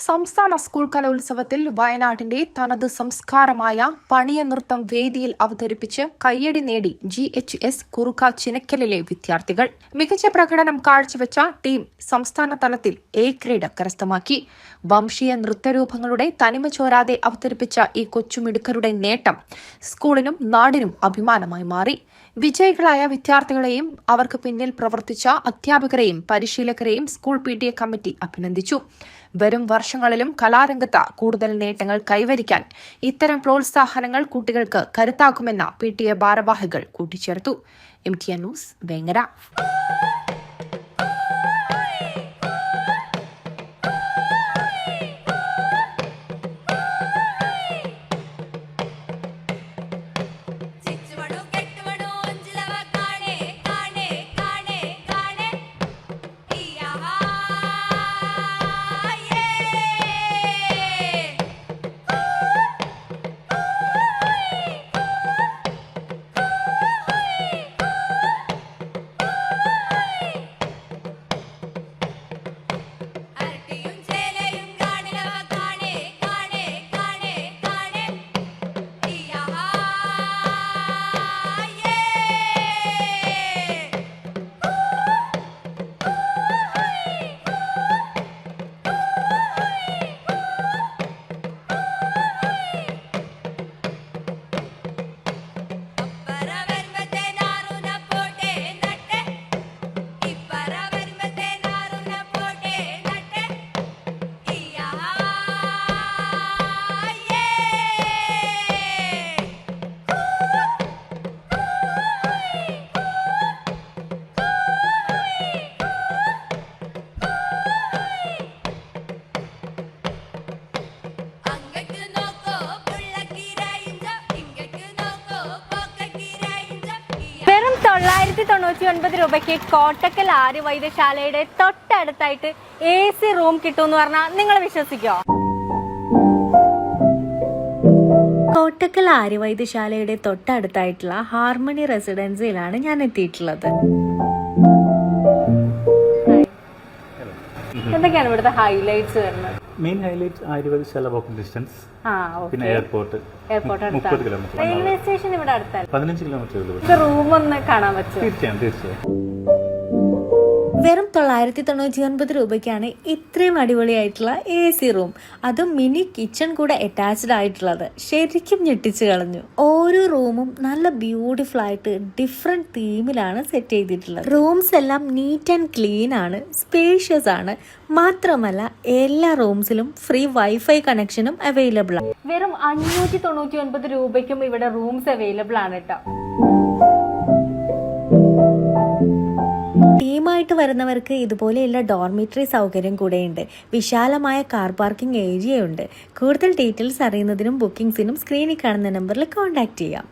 സംസ്ഥാന സ്കൂൾ കലോത്സവത്തിൽ വയനാടിന്റെ തനത് സംസ്കാരമായ പണിയ നൃത്തം വേദിയിൽ അവതരിപ്പിച്ച് കയ്യടി നേടി GHS കുറുക്ക ചിനക്കലിലെ വിദ്യാർത്ഥികൾ. മികച്ച പ്രകടനം കാഴ്ചവെച്ച ടീം സംസ്ഥാന തലത്തിൽ A ഗ്രേഡ് കരസ്ഥമാക്കി. വംശീയ നൃത്തരൂപങ്ങളുടെ തനിമ ചോരാതെ അവതരിപ്പിച്ച ഈ കൊച്ചുമിടുക്കരുടെ നേട്ടം സ്കൂളിനും നാടിനും അഭിമാനമായി മാറി. വിജയികളായ വിദ്യാർത്ഥികളെയും അവർക്ക് പിന്നിൽ പ്രവർത്തിച്ച അധ്യാപകരെയും പരിശീലകരെയും സ്കൂൾ PTA കമ്മിറ്റി അഭിനന്ദിച്ചു. വരും വർഷങ്ങളിലും കലാരംഗത്ത് കൂടുതൽ നേട്ടങ്ങൾ കൈവരിക്കാൻ ഇത്തരം പ്രോത്സാഹനങ്ങൾ കുട്ടികൾക്ക് കരുത്താക്കുമെന്ന് PTA ഭാരവാഹികൾ കൂട്ടിച്ചേർത്തു. MTN news Vengara. രൂപയ്ക്ക് കോട്ടക്കൽ ആര്യവൈദ്യശാലയുടെ തൊട്ടടുത്തായിട്ട് AC റൂം കിട്ടുമെന്ന് പറഞ്ഞാൽ നിങ്ങൾ വിശ്വസിക്കോ? കോട്ടക്കൽ ആര്യവൈദ്യശാലയുടെ തൊട്ടടുത്തായിട്ടുള്ള ഹാർമണി റെസിഡൻസിയിലാണ് ഞാൻ എത്തിയിട്ടുള്ളത്. എന്തൊക്കെയാണ് ഇവിടുത്തെ ഹൈലൈറ്റ്സ് വരുന്നത്? Main highlight Arya Vaidya Sala walking distance, പിന്നെ എയർപോർട്ട് റെയിൽവേ സ്റ്റേഷൻ ഇവിടെ അടുത്തല്ല, 15 കിലോമീറ്റർ. റൂം ഒന്ന് കാണാൻ പറ്റും? തീർച്ചയായും. വെറും 999 രൂപയ്ക്കാണ് ഇത്രയും അടിപൊളിയായിട്ടുള്ള AC റൂം, അതും മിനി കിച്ചൺ കൂടെ അറ്റാച്ച്ഡ് ആയിട്ടുള്ളത്. ശരിക്കും ഞെട്ടിച്ചു കളഞ്ഞു. ഓരോ റൂമും നല്ല ബ്യൂട്ടിഫുൾ ആയിട്ട് ഡിഫറെന്റ് തീമിലാണ് സെറ്റ് ചെയ്തിട്ടുള്ളത്. റൂംസ് എല്ലാം നീറ്റ് ആൻഡ് ക്ലീൻ ആണ്, സ്പേഷ്യസ് ആണ്. മാത്രമല്ല എല്ലാ റൂംസിലും ഫ്രീ വൈഫൈ കണക്ഷനും അവൈലബിൾ ആണ്. വെറും 599 രൂപയ്ക്കും ഇവിടെ റൂംസ് അവൈലബിൾ ആണ് കേട്ടോ. ടീമായിട്ട് വരുന്നവർക്ക് ഇതുപോലെയുള്ള ഡോർമിറ്ററി സൗകര്യം കൂടെയുണ്ട്. വിശാലമായ കാർ പാർക്കിംഗ് ഏരിയയുണ്ട്. കൂടുതൽ ഡീറ്റെയിൽസ് അറിയുന്നതിനും ബുക്കിംഗ്സിനും സ്ക്രീനിൽ കാണുന്ന നമ്പറിൽ കോൺടാക്ട് ചെയ്യാം.